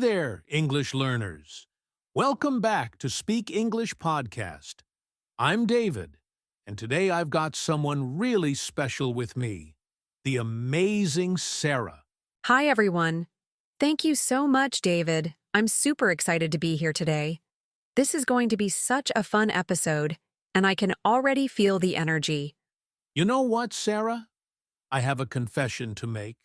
there, English learners. Welcome back to Speak English Podcast. I'm David, and today I've got someone really special with me, the amazing Sarah. Hi, everyone. Thank you so much, David. I'm super excited to be here today. This is going to be such a fun episode, and I can already feel the energy. You know what, Sarah? I have a confession to make.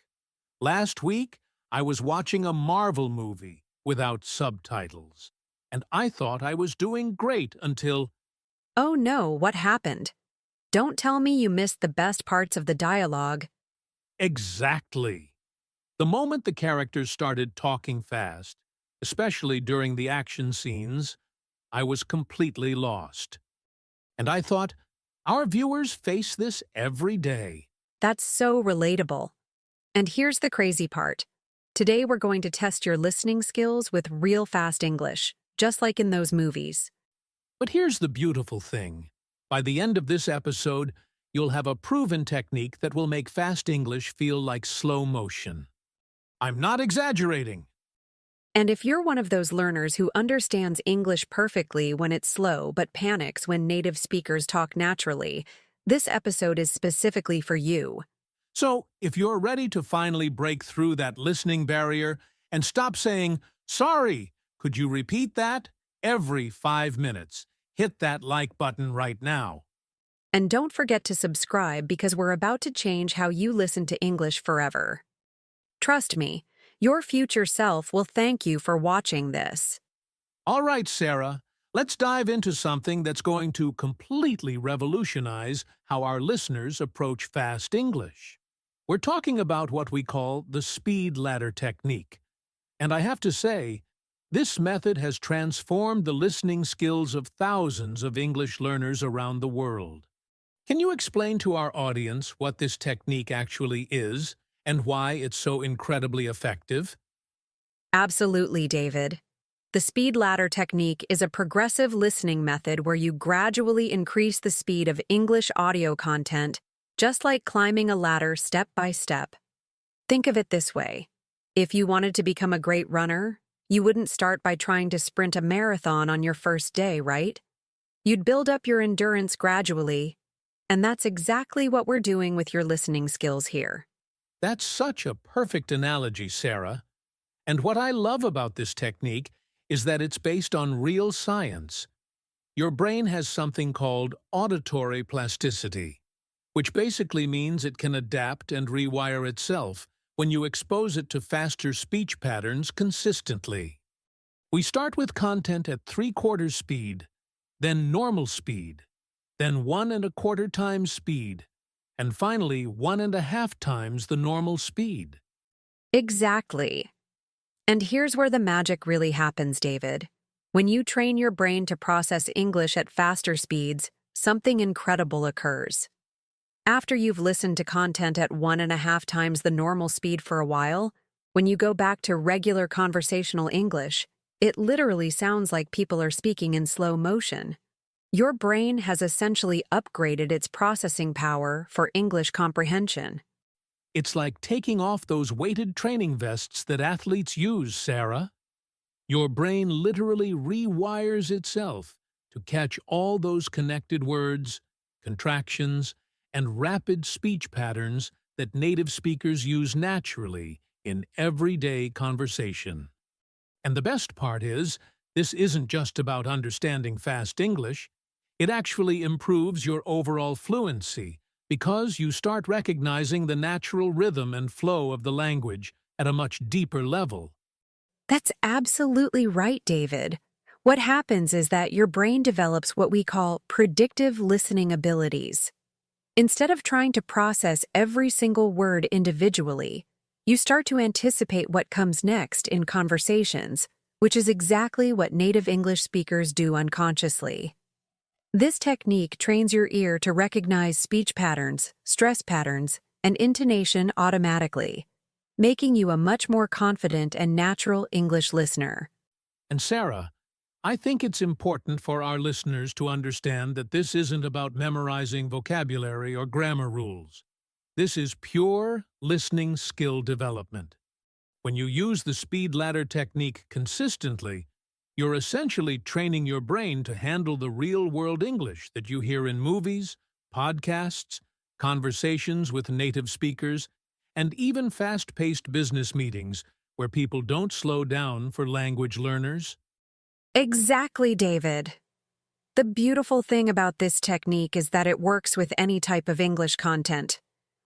Last week, I was watching a Marvel movie without subtitles, and I thought I was doing great until... Oh no, what happened? Don't tell me you missed the best parts of the dialogue. Exactly. The moment the characters started talking fast, especially during the action scenes, I was completely lost. And I thought, our viewers face this every day. That's so relatable. And here's the crazy part. Today we're going to test your listening skills with real fast English, just like in those movies. But here's the beautiful thing. By the end of this episode, you'll have a proven technique that will make fast English feel like slow motion. I'm not exaggerating. And if you're one of those learners who understands English perfectly when it's slow but panics when native speakers talk naturally, this episode is specifically for you. So, if you're ready to finally break through that listening barrier and stop saying, "Sorry, could you repeat that?" every 5 minutes, hit that like button right now. And don't forget to subscribe because we're about to change how you listen to English forever. Trust me, your future self will thank you for watching this. All right, Sarah, let's dive into something that's going to completely revolutionize how our listeners approach fast English. We're talking about what we call the speed ladder technique. And I have to say, this method has transformed the listening skills of thousands of English learners around the world. Can you explain to our audience what this technique actually is and why it's so incredibly effective? Absolutely, David. The speed ladder technique is a progressive listening method where you gradually increase the speed of English audio content, just like climbing a ladder step by step. Think of it this way. If you wanted to become a great runner, you wouldn't start by trying to sprint a marathon on your first day, right? You'd build up your endurance gradually, and that's exactly what we're doing with your listening skills here. That's such a perfect analogy, Sarah. And what I love about this technique is that it's based on real science. Your brain has something called auditory plasticity, which basically means it can adapt and rewire itself when you expose it to faster speech patterns consistently. We start with content at 3/4 speed, then normal speed, then 1¼ times speed, and finally 1½ times the normal speed. Exactly. And here's where the magic really happens, David. When you train your brain to process English at faster speeds, something incredible occurs. After you've listened to content at 1½ times the normal speed for a while, when you go back to regular conversational English, it literally sounds like people are speaking in slow motion. Your brain has essentially upgraded its processing power for English comprehension. It's like taking off those weighted training vests that athletes use, Sarah. Your brain literally rewires itself to catch all those connected words, contractions, and rapid speech patterns that native speakers use naturally in everyday conversation. And the best part is, this isn't just about understanding fast English. It actually improves your overall fluency because you start recognizing the natural rhythm and flow of the language at a much deeper level. That's absolutely right, David. What happens is that your brain develops what we call predictive listening abilities. Instead of trying to process every single word individually, you start to anticipate what comes next in conversations, which is exactly what native English speakers do unconsciously. This technique trains your ear to recognize speech patterns, stress patterns, and intonation automatically, making you a much more confident and natural English listener. And Sarah, I think it's important for our listeners to understand that this isn't about memorizing vocabulary or grammar rules. This is pure listening skill development. When you use the speed ladder technique consistently, you're essentially training your brain to handle the real-world English that you hear in movies, podcasts, conversations with native speakers, and even fast-paced business meetings where people don't slow down for language learners. Exactly, David. The beautiful thing about this technique is that it works with any type of English content,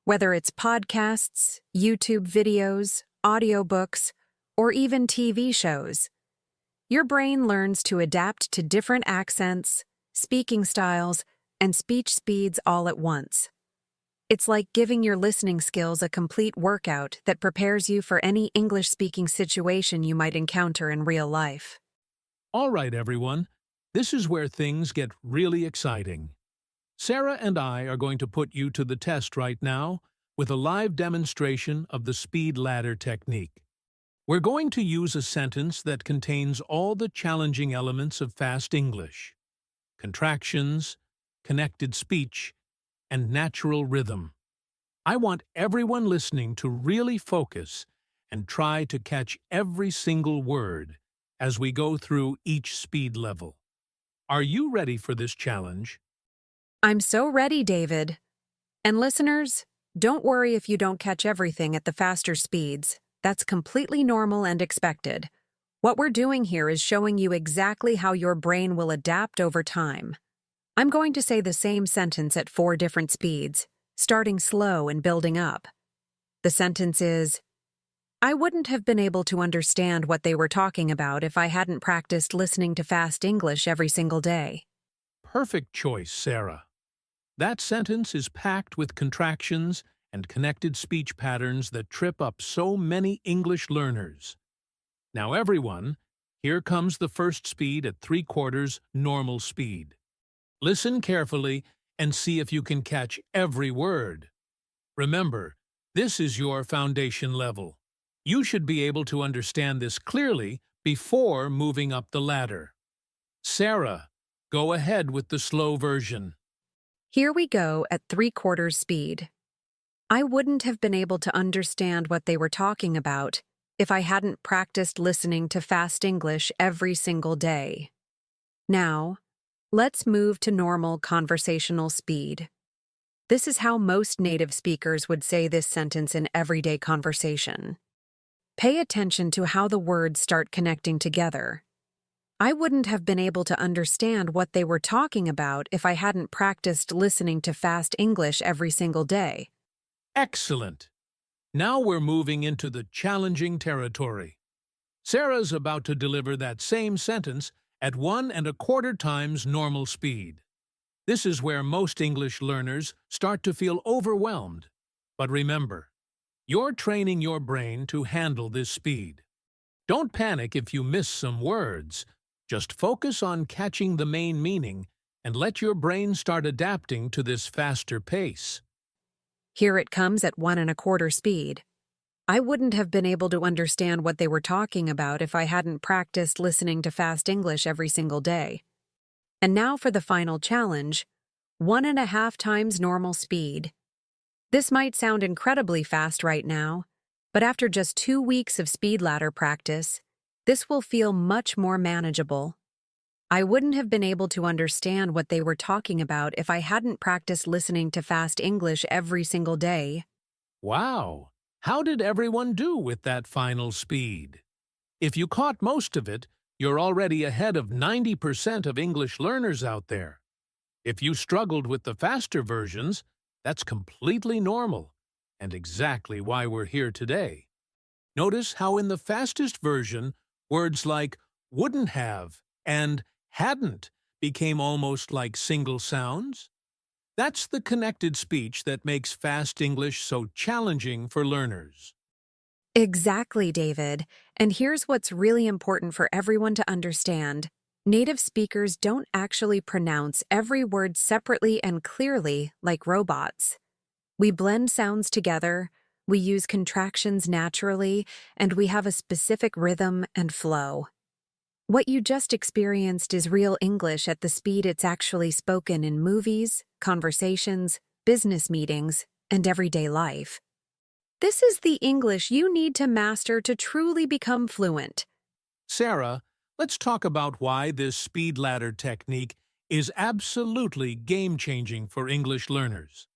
whether it's podcasts, YouTube videos, audiobooks, or even TV shows. Your brain learns to adapt to different accents, speaking styles, and speech speeds all at once. It's like giving your listening skills a complete workout that prepares you for any English-speaking situation you might encounter in real life. All right, everyone, this is where things get really exciting. Sarah and I are going to put you to the test right now with a live demonstration of the speed ladder technique. We're going to use a sentence that contains all the challenging elements of fast English: contractions, connected speech, and natural rhythm. I want everyone listening to really focus and try to catch every single word as we go through each speed level. Are you ready for this challenge? I'm so ready, David. And listeners, don't worry if you don't catch everything at the faster speeds. That's completely normal and expected. What we're doing here is showing you exactly how your brain will adapt over time. I'm going to say the same sentence at 4 different speeds, starting slow and building up. The sentence is, I wouldn't have been able to understand what they were talking about if I hadn't practiced listening to fast English every single day. Perfect choice, Sarah. That sentence is packed with contractions and connected speech patterns that trip up so many English learners. Now everyone, here comes the first speed at 3/4 normal speed. Listen carefully and see if you can catch every word. Remember, this is your foundation level. You should be able to understand this clearly before moving up the ladder. Sarah, go ahead with the slow version. Here we go at 3/4 speed. I wouldn't have been able to understand what they were talking about if I hadn't practiced listening to fast English every single day. Now, let's move to normal conversational speed. This is how most native speakers would say this sentence in everyday conversation. Pay attention to how the words start connecting together. I wouldn't have been able to understand what they were talking about if I hadn't practiced listening to fast English every single day. Excellent! Now we're moving into the challenging territory. Sarah's about to deliver that same sentence at 1¼ times normal speed. This is where most English learners start to feel overwhelmed. But remember, you're training your brain to handle this speed. Don't panic if you miss some words. Just focus on catching the main meaning and let your brain start adapting to this faster pace. Here it comes at 1¼ speed. I wouldn't have been able to understand what they were talking about if I hadn't practiced listening to fast English every single day. And now for the final challenge, 1½ times normal speed. This might sound incredibly fast right now, but after just 2 weeks of speed ladder practice, this will feel much more manageable. I wouldn't have been able to understand what they were talking about if I hadn't practiced listening to fast English every single day. Wow! How did everyone do with that final speed? If you caught most of it, you're already ahead of 90% of English learners out there. If you struggled with the faster versions, that's completely normal and exactly why we're here today. Notice how in the fastest version, words like wouldn't have and hadn't became almost like single sounds? That's the connected speech that makes fast English so challenging for learners. Exactly, David. And here's what's really important for everyone to understand. Native speakers don't actually pronounce every word separately and clearly like robots. We blend sounds together, we use contractions naturally, and we have a specific rhythm and flow. What you just experienced is real English at the speed it's actually spoken in movies, conversations, business meetings, and everyday life. This is the English you need to master to truly become fluent. Sarah, let's talk about why this speed ladder technique is absolutely game-changing for English learners.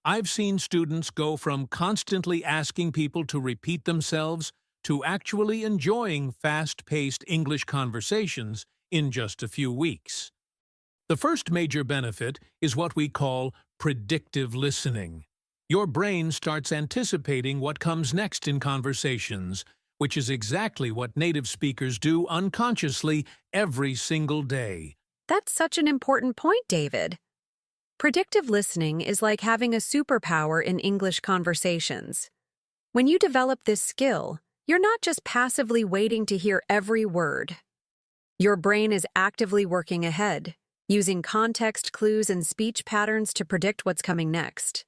I've seen students go from constantly asking people to repeat themselves to actually enjoying fast-paced English conversations in just a few weeks. The first major benefit is what we call predictive listening. Your brain starts anticipating what comes next in conversations, which is exactly what native speakers do unconsciously every single day. That's such an important point, David. Predictive listening is like having a superpower in English conversations. When you develop this skill, you're not just passively waiting to hear every word. Your brain is actively working ahead, using context clues and speech patterns to predict what's coming next.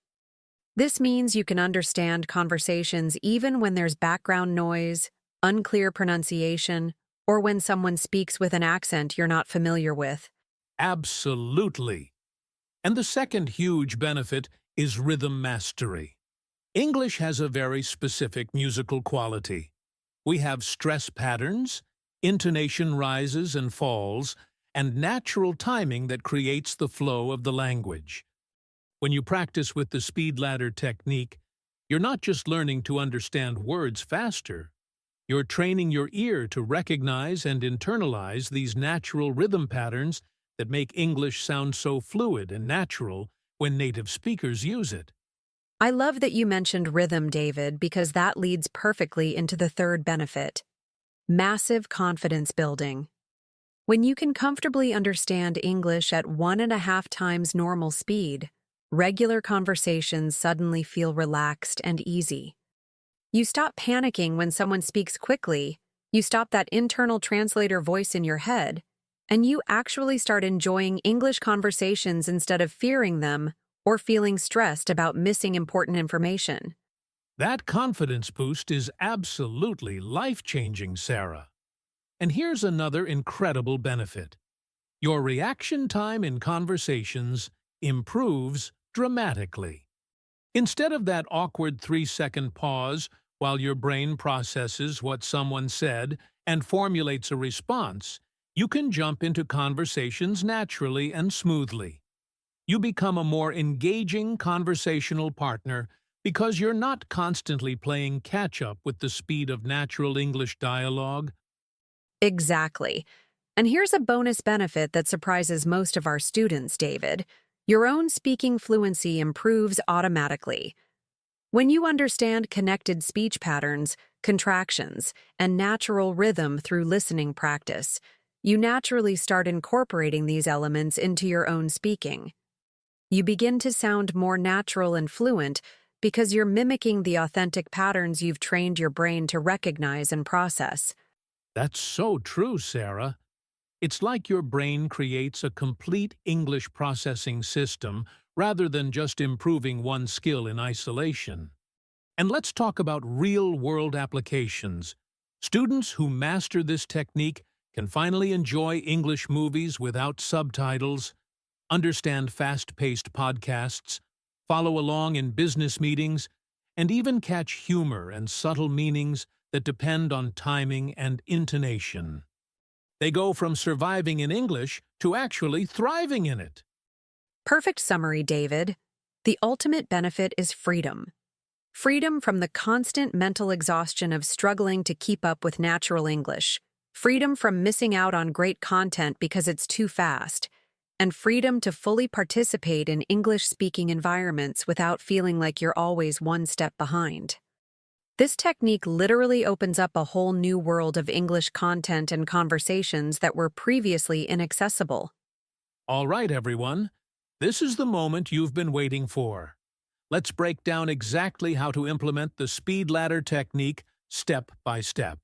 This means you can understand conversations even when there's background noise, unclear pronunciation, or when someone speaks with an accent you're not familiar with. Absolutely. And the second huge benefit is rhythm mastery. English has a very specific musical quality. We have stress patterns, intonation rises and falls, and natural timing that creates the flow of the language. When you practice with the speed ladder technique, you're not just learning to understand words faster, you're training your ear to recognize and internalize these natural rhythm patterns that make English sound so fluid and natural when native speakers use it. I love that you mentioned rhythm, David, because that leads perfectly into the third benefit: massive confidence building. When you can comfortably understand English at 1.5 times normal speed, regular conversations suddenly feel relaxed and easy. You stop panicking when someone speaks quickly, you stop that internal translator voice in your head, and you actually start enjoying English conversations instead of fearing them or feeling stressed about missing important information. That confidence boost is absolutely life-changing, Sarah. And here's another incredible benefit. Your reaction time in conversations improves dramatically. Instead of that awkward 3-second pause while your brain processes what someone said and formulates a response, you can jump into conversations naturally and smoothly. You become a more engaging conversational partner because you're not constantly playing catch-up with the speed of natural English dialogue. Exactly. And here's a bonus benefit that surprises most of our students, David. Your own speaking fluency improves automatically. When you understand connected speech patterns, contractions, and natural rhythm through listening practice, you naturally start incorporating these elements into your own speaking. You begin to sound more natural and fluent because you're mimicking the authentic patterns you've trained your brain to recognize and process. That's so true, Sarah. It's like your brain creates a complete English processing system rather than just improving one skill in isolation. And let's talk about real-world applications. Students who master this technique can finally enjoy English movies without subtitles, understand fast-paced podcasts, follow along in business meetings, and even catch humor and subtle meanings that depend on timing and intonation. They go from surviving in English to actually thriving in it. Perfect summary, David. The ultimate benefit is freedom. Freedom from the constant mental exhaustion of struggling to keep up with natural English. Freedom from missing out on great content because it's too fast. And freedom to fully participate in English-speaking environments without feeling like you're always one step behind. This technique literally opens up a whole new world of English content and conversations that were previously inaccessible. All right, everyone. This is the moment you've been waiting for. Let's break down exactly how to implement the speed ladder technique step by step.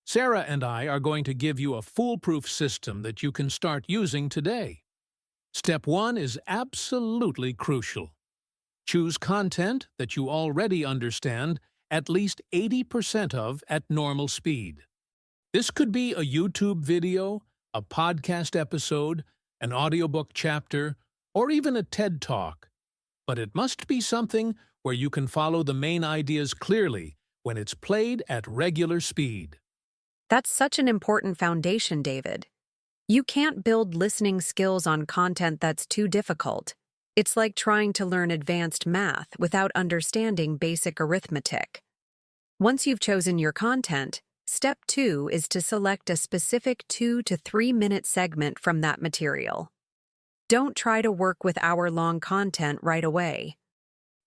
Sarah and I are going to give you a foolproof system that you can start using today. Step 1 is absolutely crucial. Choose content that you already understand at least 80% of at normal speed. This could be a YouTube video, a podcast episode, an audiobook chapter, or even a TED Talk. But it must be something where you can follow the main ideas clearly when it's played at regular speed. That's such an important foundation, David. You can't build listening skills on content that's too difficult. It's like trying to learn advanced math without understanding basic arithmetic. Once you've chosen your content, step 2 is to select a specific 2 to 3 minute segment from that material. Don't try to work with hour-long content right away.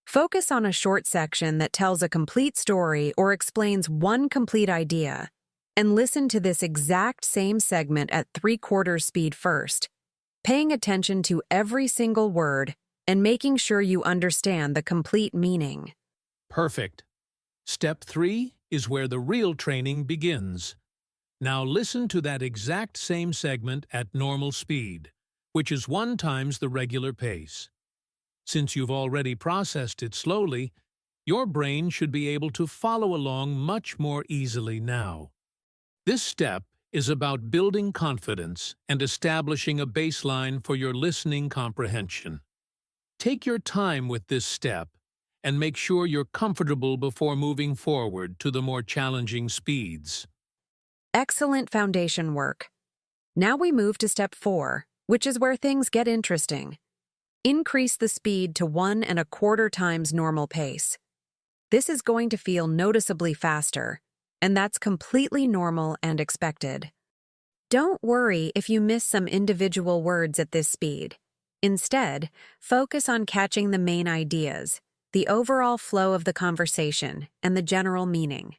Focus on a short section that tells a complete story or explains one complete idea, and listen to this exact same segment at 3/4 speed first, paying attention to every single word and making sure you understand the complete meaning. Perfect. Step 3 is where the real training begins. Now listen to that exact same segment at normal speed, which is 1 times the regular pace. Since you've already processed it slowly, your brain should be able to follow along much more easily now. This step is about building confidence and establishing a baseline for your listening comprehension. Take your time with this step and make sure you're comfortable before moving forward to the more challenging speeds. Excellent foundation work. Now we move to step 4, which is where things get interesting. Increase the speed to 1.25 times normal pace. This is going to feel noticeably faster, and that's completely normal and expected. Don't worry if you miss some individual words at this speed. Instead, focus on catching the main ideas, the overall flow of the conversation, and the general meaning.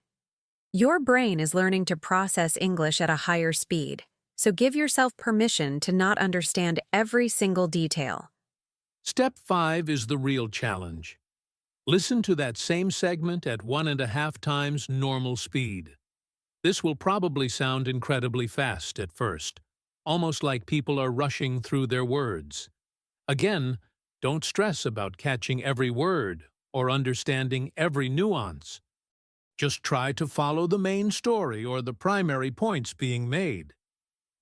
Your brain is learning to process English at a higher speed, so give yourself permission to not understand every single detail. Step 5 is the real challenge. Listen to that same segment at 1.5 times normal speed. This will probably sound incredibly fast at first, almost like people are rushing through their words. Again, don't stress about catching every word or understanding every nuance. Just try to follow the main story or the primary points being made.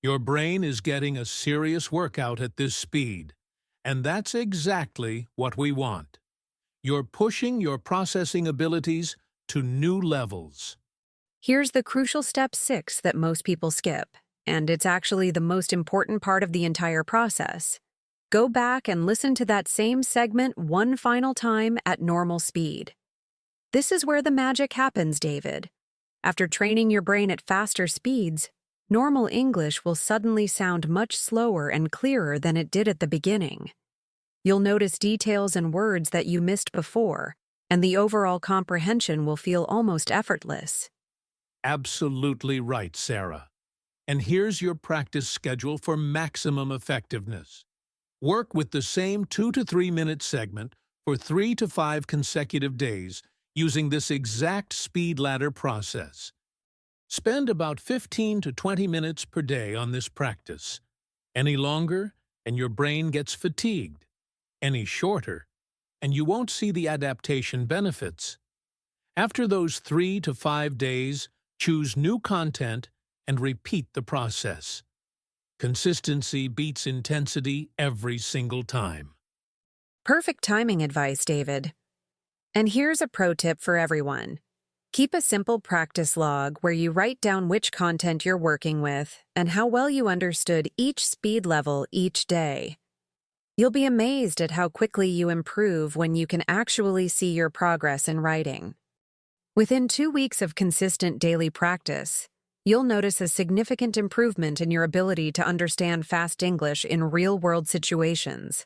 Your brain is getting a serious workout at this speed, and that's exactly what we want. You're pushing your processing abilities to new levels. Here's the crucial step 6 that most people skip, and it's actually the most important part of the entire process. Go back and listen to that same segment one final time at normal speed. This is where the magic happens, David. After training your brain at faster speeds, normal English will suddenly sound much slower and clearer than it did at the beginning. You'll notice details and words that you missed before, and the overall comprehension will feel almost effortless. Absolutely right, Sarah. And here's your practice schedule for maximum effectiveness. Work with the same 2 to 3 minute segment for 3 to 5 consecutive days using this exact speed ladder process. Spend about 15 to 20 minutes per day on this practice. Any longer, and your brain gets fatigued. Any shorter, and you won't see the adaptation benefits. After those 3 to 5 days, choose new content and repeat the process. Consistency beats intensity every single time. Perfect timing advice, David. And here's a pro tip for everyone. Keep a simple practice log where you write down which content you're working with and how well you understood each speed level each day. You'll be amazed at how quickly you improve when you can actually see your progress in writing. Within 2 weeks of consistent daily practice, you'll notice a significant improvement in your ability to understand fast English in real-world situations.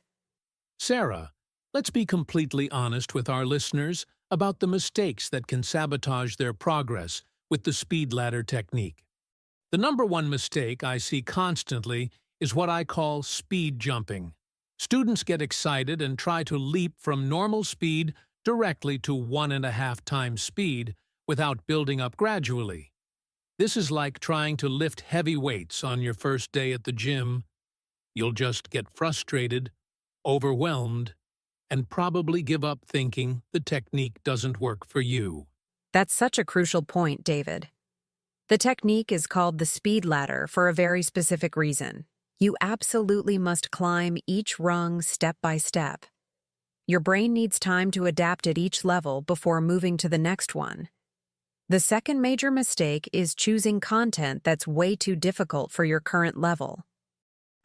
Sarah, let's be completely honest with our listeners about the mistakes that can sabotage their progress with the speed ladder technique. The number one mistake I see constantly is what I call speed jumping. Students get excited and try to leap from normal speed directly to 1.5 times speed without building up gradually. This is like trying to lift heavy weights on your first day at the gym. You'll just get frustrated, overwhelmed, and probably give up thinking the technique doesn't work for you. That's such a crucial point, David. The technique is called the speed ladder for a very specific reason. You absolutely must climb each rung step by step. Your brain needs time to adapt at each level before moving to the next one. The second major mistake is choosing content that's way too difficult for your current level.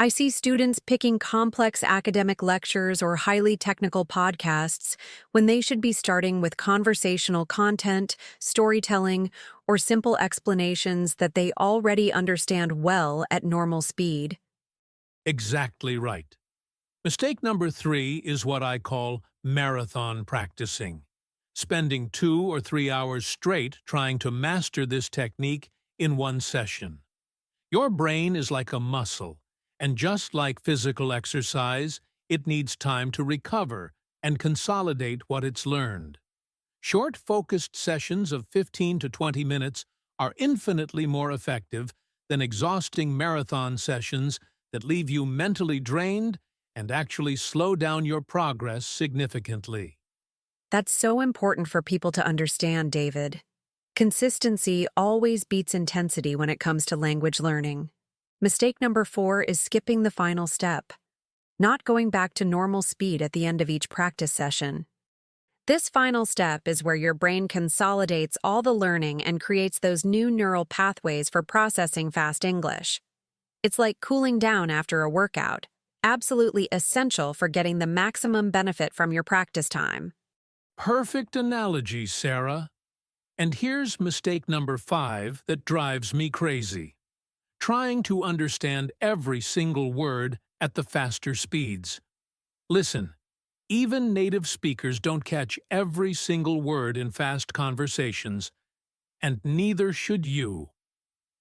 I see students picking complex academic lectures or highly technical podcasts when they should be starting with conversational content, storytelling, or simple explanations that they already understand well at normal speed. Exactly right. Mistake number 3 is what I call marathon practicing, spending 2 or 3 hours straight trying to master this technique in one session. Your brain is like a muscle, and just like physical exercise, it needs time to recover and consolidate what it's learned. Short, focused sessions of 15 to 20 minutes are infinitely more effective than exhausting marathon sessions that leave you mentally drained and actually slow down your progress significantly. That's so important for people to understand, David. Consistency always beats intensity when it comes to language learning. Mistake number 4 is skipping the final step, not going back to normal speed at the end of each practice session. This final step is where your brain consolidates all the learning and creates those new neural pathways for processing fast English. It's like cooling down after a workout, absolutely essential for getting the maximum benefit from your practice time. Perfect analogy, Sarah. And here's mistake number 5 that drives me crazy. Trying to understand every single word at the faster speeds. Listen, even native speakers don't catch every single word in fast conversations, and neither should you.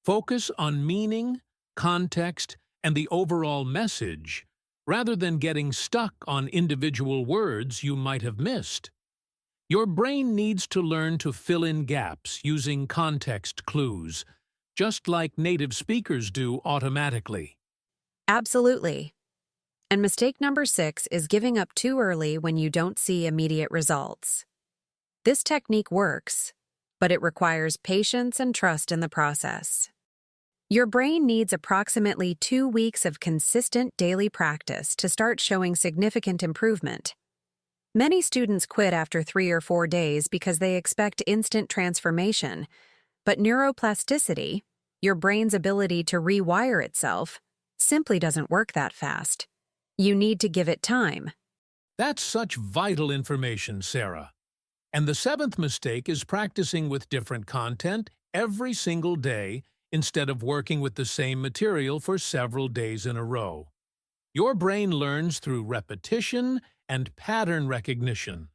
Focus on meaning, context, and the overall message, rather than getting stuck on individual words you might have missed. Your brain needs to learn to fill in gaps using context clues, just like native speakers do automatically. Absolutely. And mistake number 6 is giving up too early when you don't see immediate results. This technique works, but it requires patience and trust in the process. Your brain needs approximately 2 weeks of consistent daily practice to start showing significant improvement. Many students quit after 3 or 4 days because they expect instant transformation, but neuroplasticity, your brain's ability to rewire itself, simply doesn't work that fast. You need to give it time. That's such vital information, Sarah. And the 7th mistake is practicing with different content every single day instead of working with the same material for several days in a row. Your brain learns through repetition and pattern recognition.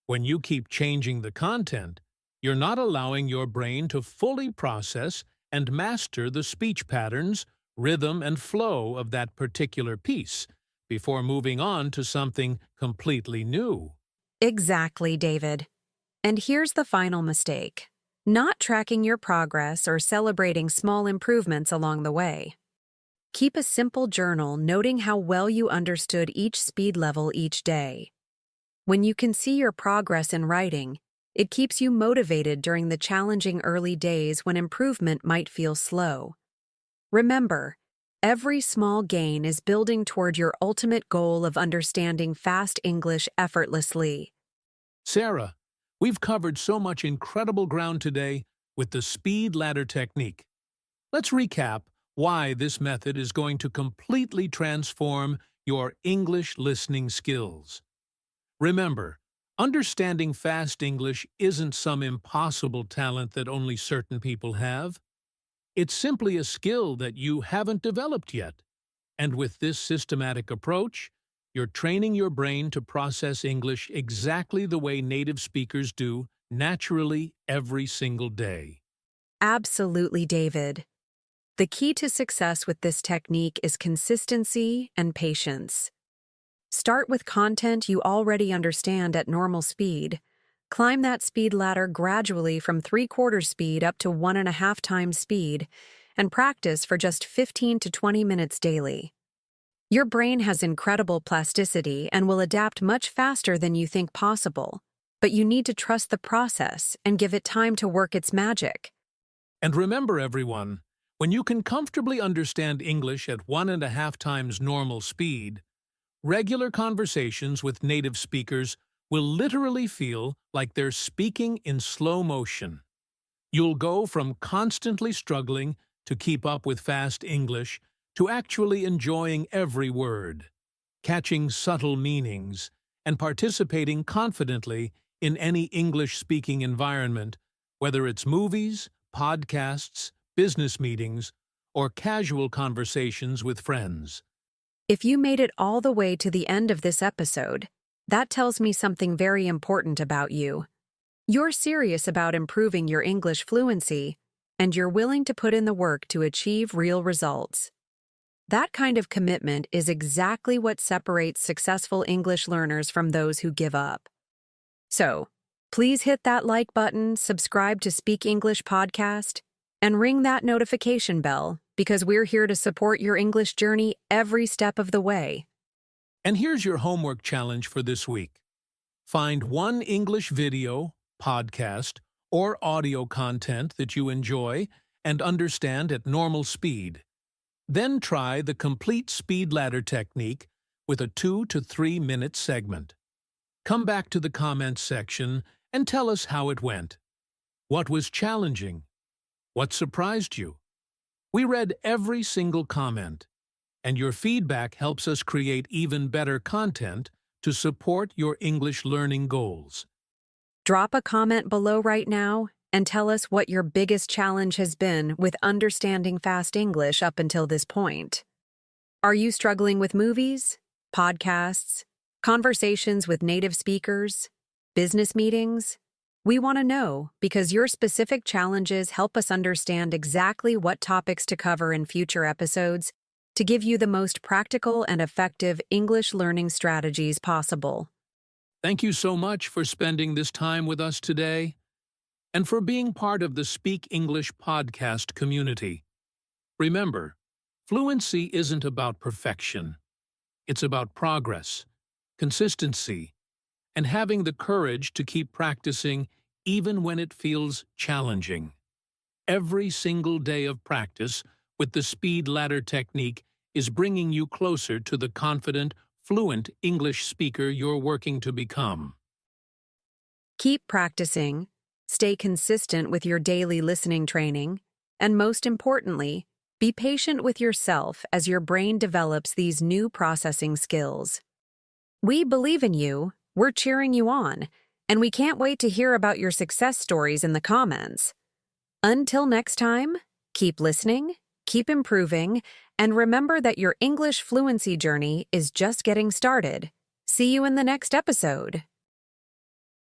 When you keep changing the content, you're not allowing your brain to fully process and master the speech patterns, rhythm, and flow of that particular piece before moving on to something completely new. Exactly, David. And here's the final mistake: not tracking your progress or celebrating small improvements along the way. Keep a simple journal noting how well you understood each speed level each day. When you can see your progress in writing, it keeps you motivated during the challenging early days when improvement might feel slow. Remember, every small gain is building toward your ultimate goal of understanding fast English effortlessly. Sarah, we've covered so much incredible ground today with the speed ladder technique. Let's recap why this method is going to completely transform your English listening skills. Remember, understanding fast English isn't some impossible talent that only certain people have. It's simply a skill that you haven't developed yet. And with this systematic approach, you're training your brain to process English exactly the way native speakers do, naturally, every single day. Absolutely, David. The key to success with this technique is consistency and patience. Start with content you already understand at normal speed. Climb that speed ladder gradually from 3/4 speed up to 1.5 times speed, and practice for just 15 to 20 minutes daily. Your brain has incredible plasticity and will adapt much faster than you think possible, but you need to trust the process and give it time to work its magic. And remember, everyone, when you can comfortably understand English at 1.5 times normal speed, Regular conversations with native speakers will literally feel like they're speaking in slow motion. You'll go from constantly struggling to keep up with fast English to actually enjoying every word, catching subtle meanings, and participating confidently in any English-speaking environment, whether it's movies, podcasts, business meetings, or casual conversations with friends. If you made it all the way to the end of this episode, that tells me something very important about you. You're serious about improving your English fluency, and you're willing to put in the work to achieve real results. That kind of commitment is exactly what separates successful English learners from those who give up. So, please hit that like button, subscribe to Speak English Podcast, and ring that notification bell because we're here to support your English journey every step of the way. And here's your homework challenge for this week. Find one English video, podcast, or audio content that you enjoy and understand at normal speed. Then try the complete speed ladder technique with a 2 to 3 minute segment. Come back to the comments section and tell us how it went. What was challenging? What surprised you? We read every single comment, and your feedback helps us create even better content to support your English learning goals. Drop a comment below right now and tell us what your biggest challenge has been with understanding fast English up until this point. Are you struggling with movies, podcasts, conversations with native speakers, business meetings? We want to know because your specific challenges help us understand exactly what topics to cover in future episodes to give you the most practical and effective English learning strategies possible. Thank you so much for spending this time with us today and for being part of the Speak English podcast community. Remember, fluency isn't about perfection. It's about progress, consistency, and having the courage to keep practicing even when it feels challenging. Every single day of practice with the speed ladder technique is bringing you closer to the confident, fluent English speaker you're working to become. Keep practicing, stay consistent with your daily listening training, and most importantly, be patient with yourself as your brain develops these new processing skills. We believe in you, we're cheering you on, and we can't wait to hear about your success stories in the comments. Until next time, keep listening, keep improving, and remember that your English fluency journey is just getting started. See you in the next episode.